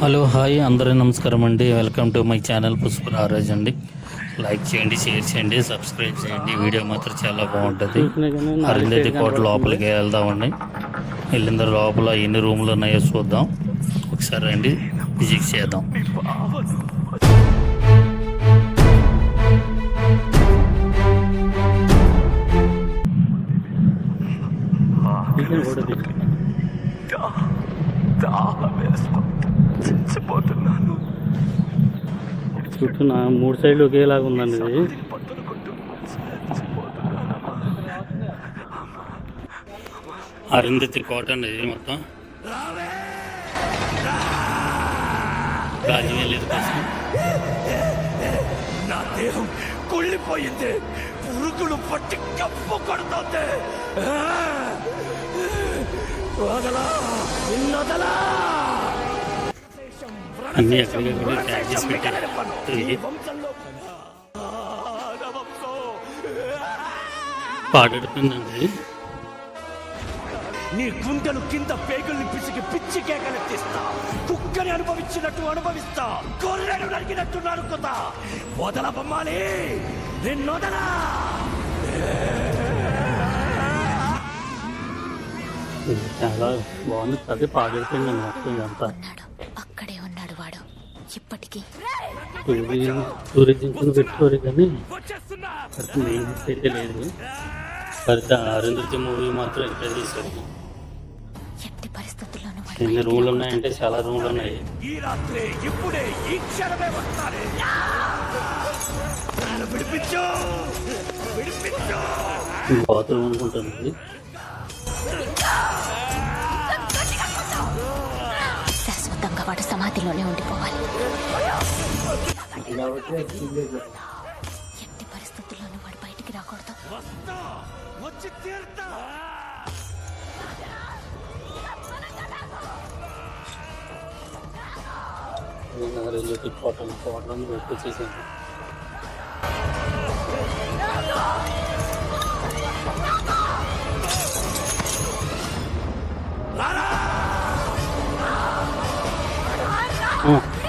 Hello hi అందరూ నమస్కారం అండి. Welcome to my channel Pushparaj అండి. లైక్ చేయండి, షేర్ చేయండి, సబ్స్క్రైబ్ చేయండి. వీడియో మాత్రం చాలా బాగుంటుంది. అరుంధతి కోట లోపలికి వెళ్దామండి. వెళ్ళిన లోపల ఎన్ని రూములు ఉన్నాయో చూద్దాం. ఒకసారి రండి, విజిట్ చేద్దాం. చచ్చిపోతున్నాను. చుట్టూ మూడు సైడ్లు ఒకేలాగా ఉందండి ఇది. అరుంధతి కోట అండి ఇది మొత్తం. రాజమహల్ కోసం నా దేహం కుళ్ళిపోయింది. పురుగులు పట్టి కప్పు కొడుతుంది. వదలా, నిన్నొదలా. అన్ని ఎక్కడికక్కడ ట్యాగ్ చేసి పెట్టారు. పాడెడుతుందండి. నీ గుండెలు కింద పేగుల్ని పిసికి పిచ్చి కేకలెత్తిస్తా. కుక్కని అనుభవించినట్టు అనుభవిస్తా. గొర్రెను నరికినట్టు నరుకుతా. వదల బొమ్మాలి, నిన్నొదలా. చాలా బాగుంది. అదే పాడెడుతుందండి మొత్తం ఇదంతా. అక్కడే ఉన్నాడు వాడు. ఇప్పటికీ టూరిజం పెట్టుకోరు కానీ అయితే లేదు. అరుంధతి మూవీ మాత్రం ఇక్కడ తీశారు. ఎట్టి పరిస్థితుల్లోనూ ఎన్ని రూమ్లు ఉన్నాయంటే చాలా రూమ్లు ఉన్నాయి. ఈ రాత్రి ఇప్పుడే ఈ క్షణమే వస్తానే. విడిపించు, విడిపించు. బాత్రూమ్ అనుకుంటుంది. శాశ్వతంగా వాడు సమాధిలోనే ఉండిపోవాలి. ఎట్టి పరిస్థితుల్లోనూ వాడు బయటికి రాకూడదు. వచ్చి తీరుతా. కోటలు వచ్చేసేసి